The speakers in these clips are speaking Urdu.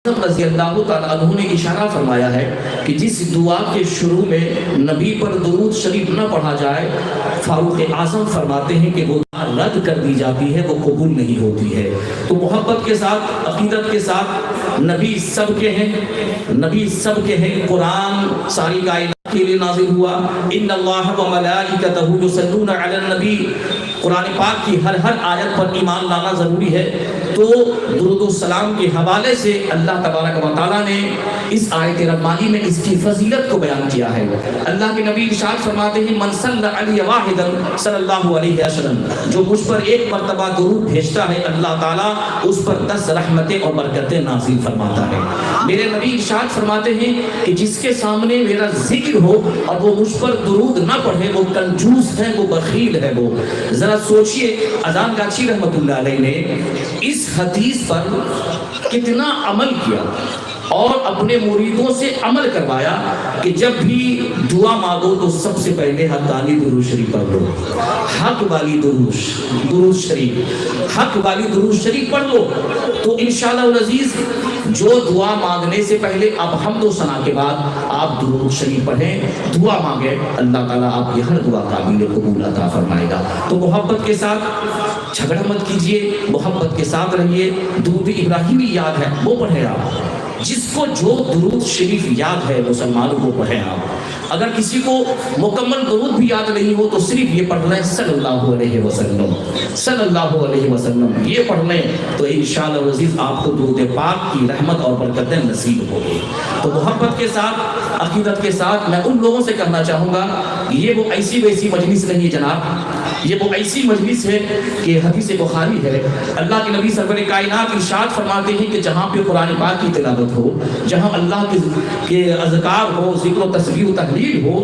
رضی اللہ تعالیٰ عنہ نے اشارہ فرمایا ہے کہ جس دعا کے شروع میں نبی پر درود شریف نہ پڑھا جائے، فاروق اعظم فرماتے ہیں کہ وہ رد کر دی جاتی ہے، وہ قبول نہیں ہوتی ہے۔ تو محبت کے ساتھ، عقیدت کے ساتھ، نبی سب کے ہیں، نبی سب کے ہیں۔ قرآن ساری کائنات کے لیے نازل ہوا، ان اللہ و ملائکتہ یصلون علی النبی۔ قرآن پاک کی ہر آیت پر ایمان لانا ضروری ہے۔ تو درود و سلام کے حوالے سے اللہ تبارک و تعالیٰ نے اس آیت ربانی میں اس کی فضیلت کو بیان کیا ہے۔ اللہ کے نبی ارشاد فرماتے ہیں، من صلی علی واحدا صلی اللہ علیہ وسلم، جو مجھ پر ایک مرتبہ درود بھیجتا ہے، اللہ تعالیٰ اس پر 10 رحمتیں اور برکتیں نازل فرماتا ہے۔ میرے نبی ارشاد فرماتے ہیں کہ جس کے سامنے میرا ذکر ہو اور وہ مجھ پر درود نہ پڑھے، وہ کنجوس ہے، وہ بخیل ہے۔ وہ ذرا سوچئے، اذان گاچھی رحمت اللہ علیہ نے اس حدیث پر کتنا عمل کیا اور اپنے مریدوں سے عمل کروایا کہ جب بھی دعا مانگو تو سب سے پہلے حقانی درود شریف پڑھ لو، حق والی درود شریف، حق والی درود شریف پڑھ لو۔ تو انشاءاللہ العزیز جو دعا مانگنے سے پہلے اب حمد و ثنا کے بعد آپ درود شریف پڑھیں، دعا مانگیں، اللہ تعالیٰ آپ کی ہر دعا قابل قبول عطا فرمائے گا۔ تو محبت کے ساتھ جھگڑا مت کیجئے، محبت کے ساتھ رہیے۔ درود ابراہیمی یاد ہے، وہ پڑھیں آپ۔ جس کو جو درود شریف یاد ہے مسلمانوں کو پڑھیں آپ۔ اگر کسی کو مکمل درود بھی یاد نہیں ہو تو صرف یہ پڑھ لیں، صلی اللہ علیہ وسلم، صلی اللہ علیہ وسلم، یہ پڑھ لیں تو انشاءاللہ العزیز آپ کو درود پاک کی رحمت اور برکتیں نصیب ہوگی۔ تو محبت کے ساتھ، عقیدت کے ساتھ میں ان لوگوں سے کہنا چاہوں گا، یہ وہ ایسی ویسی مجلس نہیں ہے جناب، یہ وہ ایسی مجلس ہے کہ حدیث بخاری ہے، اللہ کے نبی سرور کائنات ارشاد فرماتے ہیں کہ جہاں پہ قرآن پاک کی تلاوت ہو، جہاں اللہ کے اذکار ہو، ذکر و تسبیح و تحلیل ہو،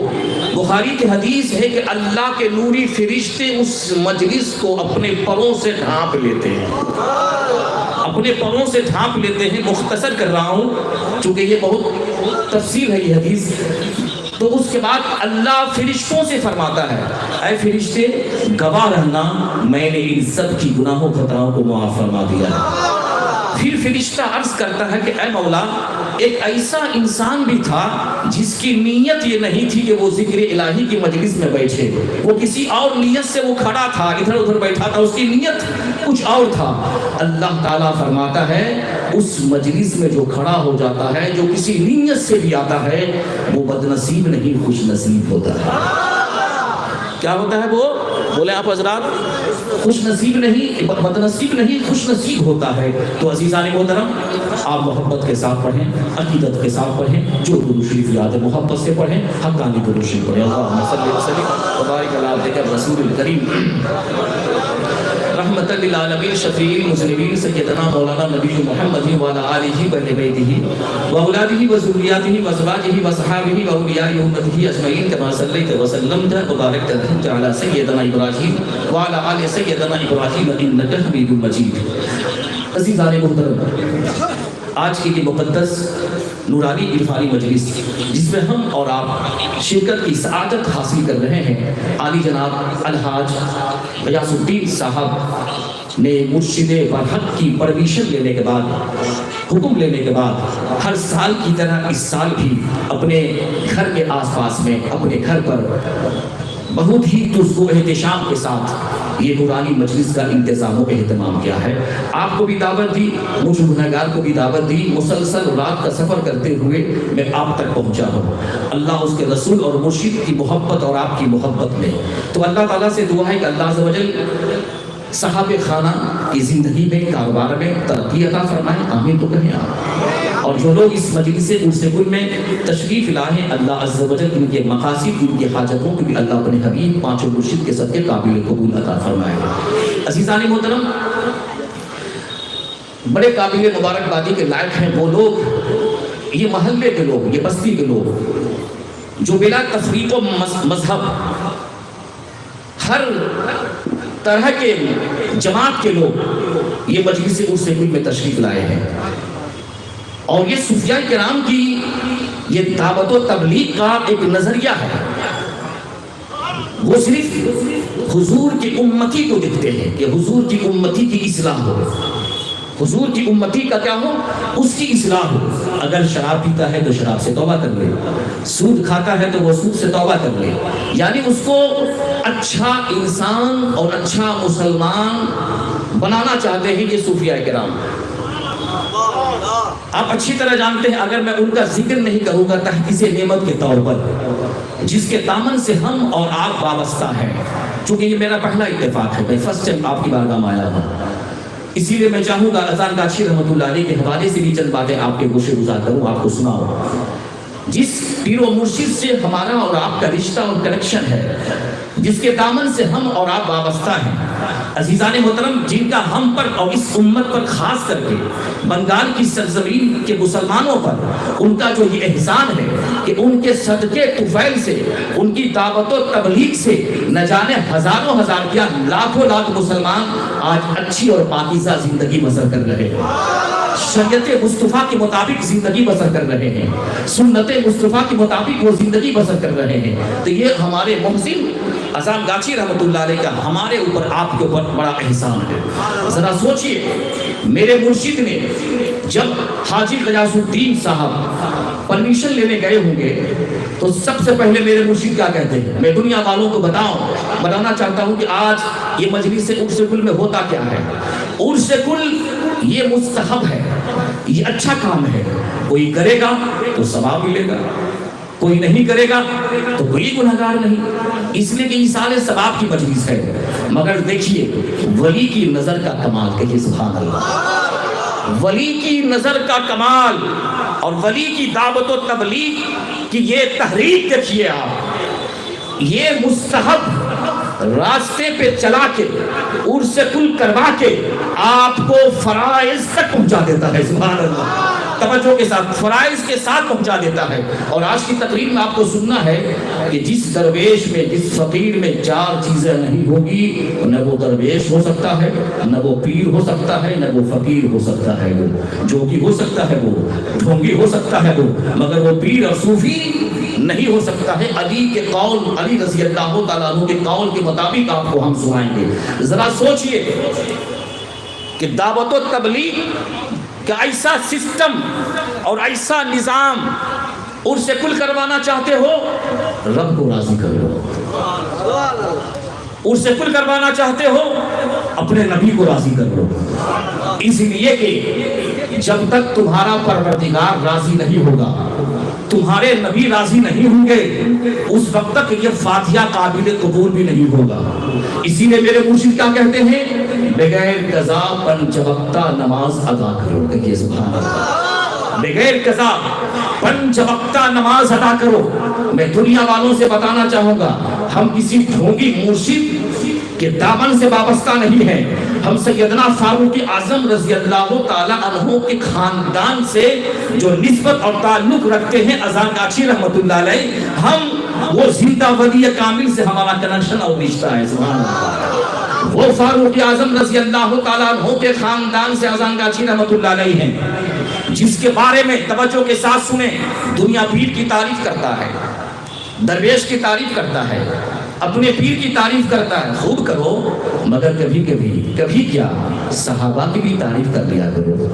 بخاری کی حدیث ہے کہ اللہ کے نوری فرشتے اس مجلس کو اپنے پروں سے ڈھانپ لیتے ہیں، اپنے پروں سے ڈھانپ لیتے ہیں۔ مختصر کر رہا ہوں چونکہ یہ بہت تفصیل ہے یہ حدیث۔ تو اس کے بعد اللہ فرشتوں سے فرماتا ہے، اے فرشتے گواہ رہنا، میں نے ان سب کی گناہوں خطاؤں کو معاف فرما دیا ہے۔ پھر فرشتہ عرض کرتا ہے کہ اے مولا، ایک ایسا انسان بھی تھا جس کی نیت یہ نہیں تھی کہ وہ ذکر الہی کی مجلس میں بیٹھے، وہ کسی اور نیت سے وہ کھڑا تھا، ادھر ادھر بیٹھا تھا، اس کی نیت کچھ اور تھا۔ اللہ تعالیٰ فرماتا ہے اس مجلس میں جو کھڑا ہو جاتا ہے، جو کسی نیت سے بھی آتا ہے، وہ بدنصیب نہیں خوش نصیب ہوتا ہے۔ کیا ہوتا ہے وہ؟ بولے آپ حضرات، خوش نصیب نہیں، بدنصیب نہیں، خوش نصیب ہوتا ہے۔ تو عزیزان محترم، آپ محبت کے ساتھ پڑھیں، عقیدت کے ساتھ پڑھیں، جو درود شریف یاد ہے محبت سے پڑھیں، حقانی درود شریف پڑھیں۔ اللہم صلی وسلم وبارک علی عبدک الرسول الکریم رحمۃ للعالمین شفیع المذنبین سیدنا مولانا نبی محمد وعلی آلہ و بیتہ و اولادہ و ذریاتہ و ازواجہ و صحابہ و اولیاء امتہ اجمعین کما صلیت وسلمت وبارکت علی سیدنا ابراہیم وعلی آل سیدنا ابراہیم انک حمید مجید۔ عزیزان محترم، آج کی یہ مقدس نورانی عرفانی مجلس جس میں ہم اور آپ شرکت کی سعادت حاصل کر رہے ہیں، عالی جناب الحاج غیاث الدین صاحب نے مرشد برحق کی پرمیشن لینے کے بعد، حکم لینے کے بعد، ہر سال کی طرح اس سال بھی اپنے گھر کے آس پاس میں، اپنے گھر پر بہت ہی ترس و احتشام کے ساتھ یہ نورانی مجلس کا انتظام و اہتمام کیا ہے۔ آپ کو بھی دعوت دی، مجھ گنہگار کو بھی دعوت دی، مسلسل رات کا سفر کرتے ہوئے میں آپ تک پہنچا ہوں۔ اللہ اس کے رسول اور مرشد کی محبت اور آپ کی محبت میں، تو اللہ تعالیٰ سے دعا ہے کہ اللہ عز و جل صحابہ خانہ کی زندگی میں، کاروبار میں ترقی عطا فرمائے، آمین تو کہیں آپ۔ اور جو لوگ اس مجلس گل میں تشریف لائے، اللہ عز و جل ان کے مقاصد، ان کی حاجتوں کو بھی اللہ اپنے حبیب پانچوں مرشد کے صدقے قابل قبول عطا فرمائے۔ عزیزان محترم، بڑے قابل مبارکبادی کے لائق ہیں وہ لوگ، یہ محلے کے لوگ، یہ بستی کے لوگ جو بلا تفریق و مذہب، ہر طرح کے جماعت کے لوگ یہ مجلس گل میں تشریف لائے ہیں۔ اور یہ صوفیاء کرام کی یہ دعوت و تبلیغ کا ایک نظریہ ہے، وہ صرف حضور کی امتی کو دیکھتے ہیں کہ حضور کی امتی کی اصلاح ہو، حضور کی امتی کا کیا ہو؟ اس کی اصلاح ہو. اگر شراب پیتا ہے تو شراب سے توبہ کر لے، سود کھاتا ہے تو وہ سود سے توبہ کر لے. یعنی اس کو اچھا انسان اور اچھا مسلمان بنانا چاہتے ہیں یہ صوفیاء کرام. آپ اچھی طرح جانتے ہیں اگر میں ان کا ذکر نہیں کروں گا تحقیق نعمت کے طور پر، جس کے دامن سے ہم اور آپ وابستہ ہیں، چونکہ یہ میرا پہلا اتفاق ہے، میں فرسٹ ٹائم آپ کی بارگاہ میں آیا ہوں، اسی لیے میں چاہوں گا اذان گاچھی رحمۃ اللہ علیہ کے حوالے سے بھی چند باتیں آپ کے گوشے گزار کروں، آپ کو سناؤں. جس پیر و مرشد سے ہمارا اور آپ کا رشتہ اور کنیکشن ہے، جس کے دامن سے ہم اور آپ وابستہ ہیں، عزیزان محترم، جن کا ہم پر اور اس امت پر خاص کر کے بنگال کی سرزمین کے مسلمانوں پر ان کا جو یہ احسان ہے کہ ان کے صدقے طفیل سے، ان کی دعوت و تبلیغ سے نہ جانے ہزاروں ہزار کیا لاکھوں لاکھ مسلمان آج اچھی اور پاکیزہ زندگی بسر کر رہے ہیں، شریعت مصطفیٰ کے مطابق زندگی بسر کر رہے ہیں، سنت مصطفیٰ کے مطابق وہ زندگی بسر کر رہے ہیں. تو یہ ہمارے محسن اذان گاچھی رحمۃ اللہ علیہ کا ہمارے اوپر، آپ کے اوپر بڑا احسان ہے. ذرا سوچئے، میرے مرشد نے جب حاجی غیاث الدین صاحب پرمیشن لینے گئے ہوں گے تو سب سے پہلے میرے مرشد کیا کہتے ہیں؟ میں دنیا والوں کو بتانا چاہتا ہوں کہ آج یہ مجلس عرس کل میں ہوتا کیا ہے. عرس کل یہ مستحب ہے، یہ اچھا کام ہے، کوئی کرے گا تو ثواب ملے گا، کوئی نہیں کرے گا تو کوئی گنہگار نہیں، اس لیے کہ ایصال ثواب کی مجلس ہے. مگر دیکھیے ولی کی نظر کا کمال، کہیے سبحان اللہ، ولی کی نظر کا کمال اور ولی کی دعوت و تبلیغ کی یہ تحریک دیکھیے آپ. یہ مستحب راستے پہ چلا کے عرس کل کروا کے آپ کو فرائض تک پہنچا دیتا ہے. سبحان اللہ، توجہ کے ساتھ فرائض کے ساتھ پہنچا دیتا ہے. اور آج کی تقریر میں آپ کو سننا ہے کہ جس درویش میں، جس فقیر میں چار چیزیں نہیں ہوگی، نہ وہ درویش ہو سکتا ہے، نہ وہ پیر ہو سکتا ہے، نہ وہ فقیر ہو سکتا ہے، وہ جوگی ہو سکتا ہے، وہ ڈھونگی ہو سکتا ہے، وہ مگر وہ پیر اور صوفی نہیں ہو سکتا ہے. علی کے قول، علی رضی اللہ تعالیٰ عنہ کے قول کے مطابق آپ کو ہم سنائیں گے. ذرا سوچئے کہ دعوت و تبلیغ کہ ایسا سسٹم اور ایسا نظام عرس کل کروانا چاہتے ہو، رب کو راضی کر لو. عرس کل کروانا چاہتے ہو، اپنے نبی کو راضی کر لو. اس لیے کہ جب تک تمہارا پروردگار راضی نہیں ہوگا، تمہارے نبی راضی نہیں ہوں گے، اس وقت تک یہ فاتحہ قابل قبول بھی نہیں ہوگا. اسی لیے میرے مرشد کیا کہتے ہیں؟ بغیر قضا پنج وقتہ نماز ادا کرو. کہیے سبحان اللہ، بغیر قضا پنج وقتہ نماز ادا کرو. میں دنیا والوں سے بتانا چاہوں گا، ہم کسی ڈھونگی مرشد کے دامن سے وابستہ نہیں ہیں، ہم سیدنا فاروق اعظم رضی اللہ تعالیٰ عنہ کے خاندان سے جو نسبت اور تعلق رکھتے ہیں اذان گاچھی رحمۃ اللہ علیہ، ہم وہ زندہ ولی کامل سے ہمارا کنیکشن اور رشتہ ہے. سبحان اللہ، وہ فاروق اعظم رضی اللہ تعالیٰ عنہ کے خاندان سے اذان گاچھی رحمۃ اللہ علیہ ہیں، جس کے بارے میں توجہ کے ساتھ سنیں. دنیا پیر کی تعریف کرتا ہے، درویش کی تعریف کرتا ہے، اپنے پیر کی تعریف کرتا ہے. خوب کرو، مگر کبھی کیا صحابہ کی بھی تعریف کر لیا کرو،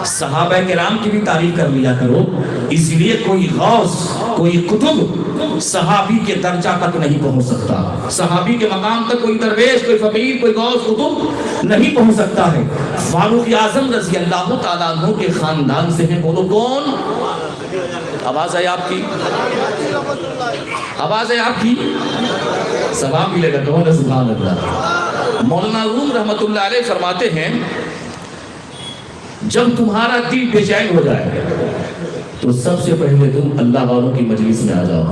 صحابہ کرام کی بھی تعریف کر لیا کرو. اس لیے کوئی غوث، کوئی قطب صحابی کے درجہ تک نہیں پہنچ سکتا، صحابی کے مقام تک کوئی درویش، کوئی فقیر، کوئی غوث قطب نہیں پہنچ سکتا ہے. فاروق اعظم رضی اللہ تعالیٰ عنہ کے خاندان سے ہیں. بولو کون؟ آواز ہے آپ کی، آواز ہے آپ کی، ثواب ملے گا. کون ہے؟ سبحان اللہ. مولانا روم رحمۃ اللہ علیہ فرماتے ہیں جب تمہارا دل بے چین ہو جائے تو سب سے پہلے تم اللہ والوں کی مجلس میں آ جاؤ.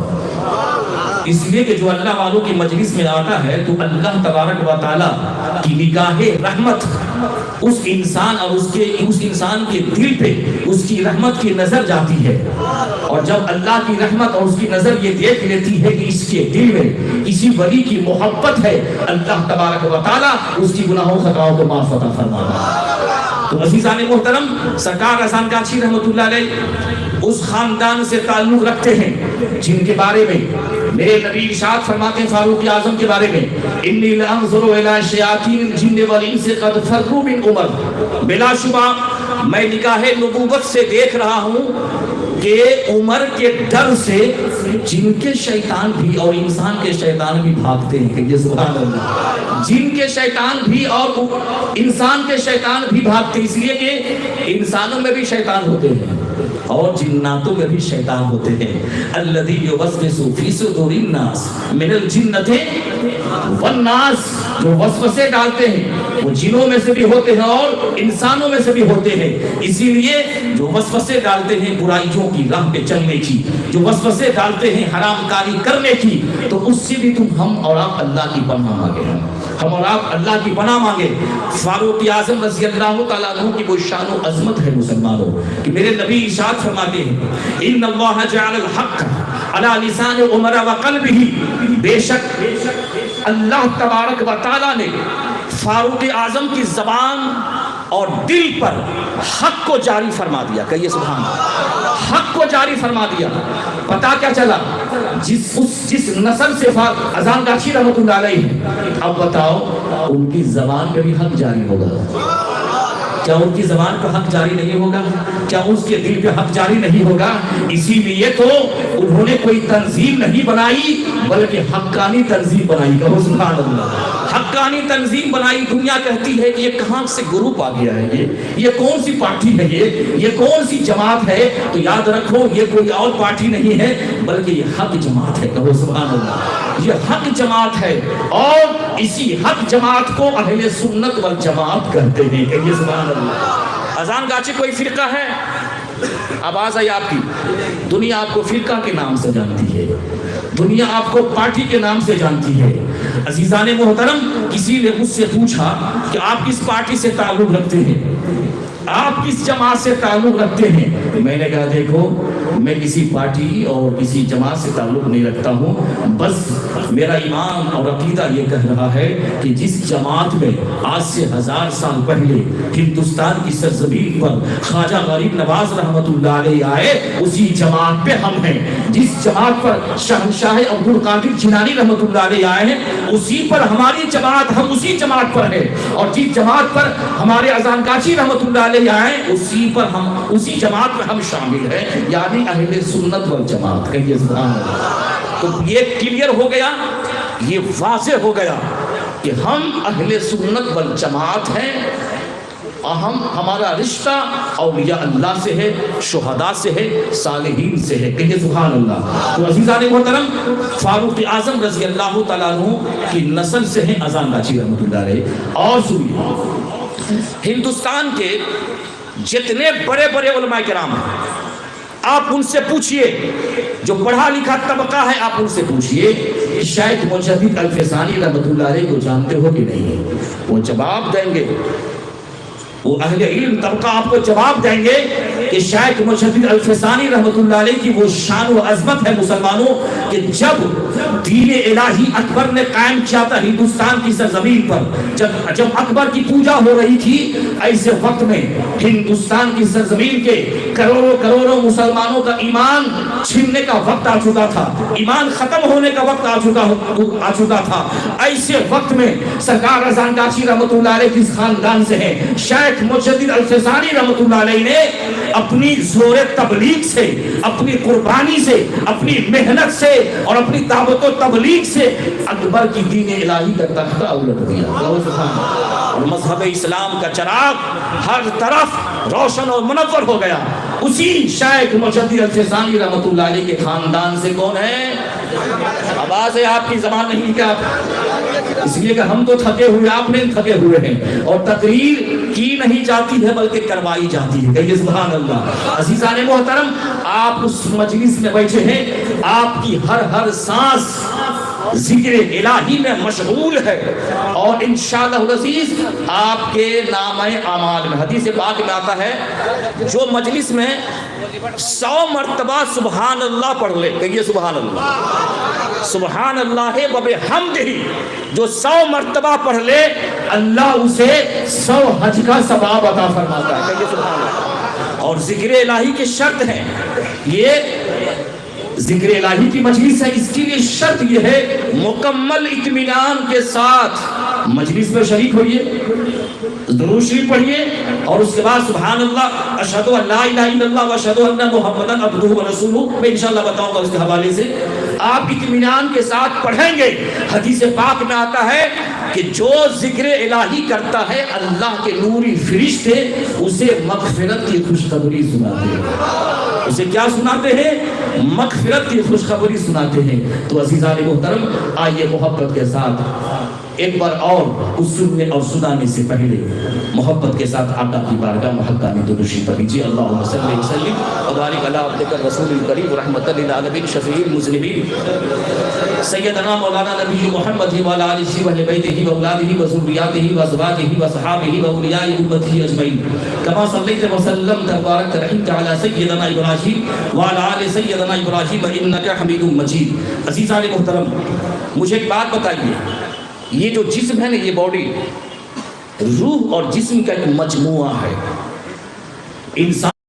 اس لیے کہ جو اللہ والوں کی مجلس میں آتا ہے تو اللہ تبارک و تعالیٰ کی نگاہ رحمت اس انسان اور اس انسان کے دل پہ اس کی رحمت کی نظر جاتی ہے. اور جب اللہ کی رحمت اور اس کی نظر یہ دیکھ لیتی ہے کہ اس کے دل میں کسی ولی کی محبت ہے، اللہ تبارک و تعالیٰ اس کی گناہوں خطاؤں کو معاف عطا فرماتا ہے. تو عزیزان محترم سرکار اذان گاچھی رحمتہ اللہ علیہ اس خاندان سے تعلق رکھتے ہیں جن کے بارے میں میرے نبی ارشاد فرماتے ہیں فاروق اعظم کے بارے میں انی لانظر الی شیاطین الجن والانس قد فروا من عمر، بلا شبہ میں نگاہ نبوت سے دیکھ رہا ہوں کہ عمر کے ڈر سے جن کے شیطان بھی اور انسان کے شیطان بھی بھاگتے ہیں. یہ سبحان اللہ، جن کے شیطان بھی اور انسان کے شیطان بھی بھاگتے ہیں، اس لیے کہ انسانوں میں بھی شیطان ہوتے ہیں اور جناتوں میں بھی شیطان ہوتے ہیں. الذی یوسوس فی صدور الناس من الجنۃ والناس، جو وسوسے ڈالتے ہیں وہ جنوں میں سے بھی ہوتے ہیں اور انسانوں میں سے بھی ہوتے ہیں. اسی لیے جو وسوسے ڈالتے ہیں برائیوں کی راہ پہ چلنے کی، جو وسوسے ڈالتے ہیں حرام کاری کرنے کی، تو اس سے بھی ہم اور آپ اللہ کی پناہ مانگے ہیں، ہم اور آپ اللہ کی پناہ مانگے. فاروق اعظم رضی اللہ تعالیٰ عنہ کی وہ شان و عظمت ہے مسلمانوں کہ میرے نبی ارشاد فرماتے ہیں ان اللہ جعل الحق علی لسان عمر وقلبہ، بے شک اللہ تبارک و تعالیٰ نے فاروق اعظم کی زبان اور دل پر حق کو جاری فرما دیا. کہیے سبحان اللہ، حق کو جاری فرما دیا. پتا کیا چلا؟ جس نسل سے اذان گاچھی رحمۃ اللہ علیہ ہے، اب بتاؤ ان کی زبان پہ بھی حق جاری ہوگا؟ کیا ان کی زبان پہ حق جاری نہیں ہوگا؟ کیا اس کے دل پہ حق جاری نہیں ہوگا؟ اسی لیے تو انہوں نے کوئی تنظیم نہیں بنائی بلکہ حقانی تنظیم بنائی. کہو سبحان اللہ، حقانی تنظیم بنائی. دنیا کہتی ہے کہ یہ کہاں سے گروپ آ گیا ہے، یہ کون سی پارٹی ہے، یہ کون سی جماعت ہے؟ تو یاد رکھو یہ کوئی اور پارٹی نہیں ہے بلکہ یہ حق جماعت ہے. کہو سبحان اللہ، یہ حق جماعت ہے اور اسی حق جماعت کو اہل سنت والجماعت کہتے ہیں. کہیے سبحان اللہ. اذان گاچھی کوئی فرقہ ہے؟ آواز آئی آپ کی؟ دنیا آپ کو فرقہ کے نام سے جانتی ہے، دنیا آپ کو پارٹی کے نام سے جانتی ہے. عزیزان محترم، کسی نے مجھ سے پوچھا کہ آپ کس پارٹی سے تعلق رکھتے ہیں، آپ کس جماعت سے تعلق رکھتے ہیں؟ میں نے کہا دیکھو میں کسی پارٹی اور کسی جماعت سے تعلق نہیں رکھتا ہوں، بس میرا ایمان اور عقیدہ یہ کہہ رہا ہے کہ جس جماعت میں آج سے 1000 سال پہلے ہندوستان کی سرزمین پر خواجہ غریب نواز رحمت اللہ علیہ آئے، اسی جماعت پہ ہم ہیں. جس جماعت پر شہنشاہ عبد القادر جیلانی رحمت اللہ علیہ آئے ہیں اسی پر ہماری جماعت، ہم اسی جماعت پر ہیں. اور جس جماعت پر ہمارے اذان گاچھی رحمت اللہ علیہ آئے اسی پر ہم، اسی جماعت میں ہم شامل ہیں، یعنی اہل سنت والجماعت. کہیے سبحان اللہ. تو یہ کلیئر ہو گیا، یہ واضح ہو گیا کہ ہم اہل سنت والجماعت ہیں اور ہمارا رشتہ اولیاء اللہ سے ہے، شہداء سے ہے، صالحین سے ہے. کہیے سبحان اللہ. تو عزیزان محترم، فاروق اعظم رضی اللہ تعالیٰ عنہ کی نسل سے ہیں اذان گاچھی رحمۃ اللہ علیہ. اور سنیے، ہندوستان کے جتنے بڑے بڑے علماء کرام ہیں آپ ان سے پوچھئے، جو پڑھا لکھا طبقہ ہے آپ ان سے پوچھئے شیخ مجدد الفسانی رحمۃ اللہ علیہ کو جانتے ہو کہ نہیں؟ وہ جواب دیں گے، وہ اہل علم طبقہ آپ کو جواب دیں گے کہ شیخ مجدد الفسانی رحمۃ اللہ علیہ کی وہ شان و عظمت ہے مسلمانوں کہ جب دین الہی اکبر نے قائم کیا تھا ہندوستان کی سرزمین پر، جب اکبر کی پوجا ہو رہی تھی، ایسے وقت میں ہندوستان کی سرزمین کے کروڑوں کروڑوں مسلمانوں کا ایمان چھننے کا وقت آ چکا تھا، ایمان ختم ہونے کا وقت آ چکا تھا. ایسے وقت میں سرکار اذان گاچھی رحمۃ اللہ علیہ کس خاندان سے ہیں؟ شیخ مجدد الفسانی رحمۃ اللہ علیہ نے اپنی زور تبلیغ سے، اپنی قربانی سے، اپنی محنت سے اور اپنی دعوت و تبلیغ سے اکبر کی دین الہی کا تختہ الٹ دیا. اور مذہب اسلام کا چراغ ہر طرف روشن اور منور ہو گیا. اسی شیخ مجدد الفسانی رحمۃ اللہ علیہ کے خاندان سے کون ہے؟ آواز ہے آپ کی زبان نہیں کیا؟ اس لیے کہ ہم تو تھکے ہوئے، آپ نہیں تھکے ہوئے ہیں، اور تقریر کی نہیں جاتی ہے بلکہ کروائی جاتی ہے. کہیے سبحان اللہ. عزیزان محترم، آپ اس مجلس میں بیٹھے ہیں، آپ کی ہر سانس ذکر الہی میں مشغول ہے، اور انشاءاللہ العزیز آپ کے نامہ اعمال میں حدیث پاک میں آتا ہے جو مجلس میں 100 مرتبہ سبحان اللہ پڑھ لے، کہیے سبحان اللہ، سبحان اللہ و بحمدہ، جو 100 مرتبہ پڑھ لے اللہ اسے 100 حج کا ثواب عطا فرماتا ہے، کہیے سبحان اللہ۔ اور ذکر الہی کی شرط ہے، یہ ذکر الہی کی مجلس ہے، اس کے لیے شرط یہ ہے مکمل اطمینان کے ساتھ مجلس میں شریک ہوئیے، درود شریف پڑھیے، اور اس کے بعد سبحان اللہ، اشہد ان لا الہ الا اللہ و اشہد ان محمدن عبدہ و رسولہ، میں انشاءاللہ بتاؤں گا اس کے حوالے سے، آپ اطمینان کے ساتھ پڑھیں گے۔ حدیث پاک میں آتا ہے کہ جو ذکر الہی کرتا ہے اللہ کے نوری فرشتے اسے مغفرت کی خوشخبری سناتے ہیں، اسے کیا سناتے ہیں؟ مغفرت کی خوشخبری سناتے ہیں۔ تو عزیزان محترم، آئیے محبت کے ساتھ ایک بار اور اس سننے اور سنانے سے پہلے محبت کے ساتھ آقا کی بارگاہ میں حقانی درود شریف پڑھیے۔ اللہم صلی وسلم وبارک علی عبدک الرسول الکریم رحمۃ للعالمین شفیع المذنبین سیدنا مولانا نبی محمد وعلی آلہ و بیتہ و اولادہ و ذریاتہ و ازواجہ و صحابہ و اولیاء امتہ اجمعین کما صلیت وسلمت وبارکت رحمت علی سیدنا ابراہیم وعلی آل سیدنا ابراہیم انک حمید مجید۔ عزیزان محترم، مجھے ایک بات بتائیے، یہ جو جسم ہے نا، یہ باڈی روح اور جسم کا ایک مجموعہ ہے۔ انسان